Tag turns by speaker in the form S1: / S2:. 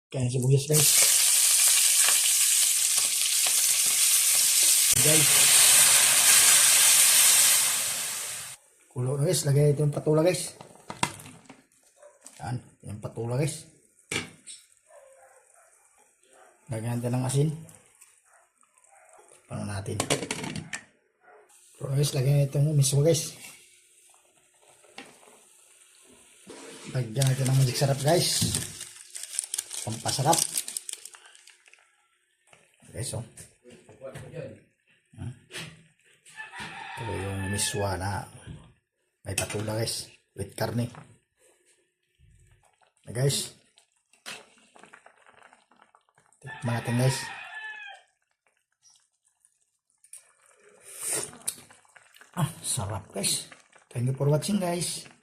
S1: Kaya sibuyas guys. Guys. Kulo na guys. Lagay ito yung patula guys. Yan. Yung patula guys. Lagyan natin ng asin. Paano natin. Pero guys, lagyan itong mismo guys. Lagyan natin ng magic sarap guys. Pampasarap. Guys, oh. Ito yung miswa na may patula guys. With karne. Guys. Tikman natin guys. Sarap guys. Thank you for watching guys.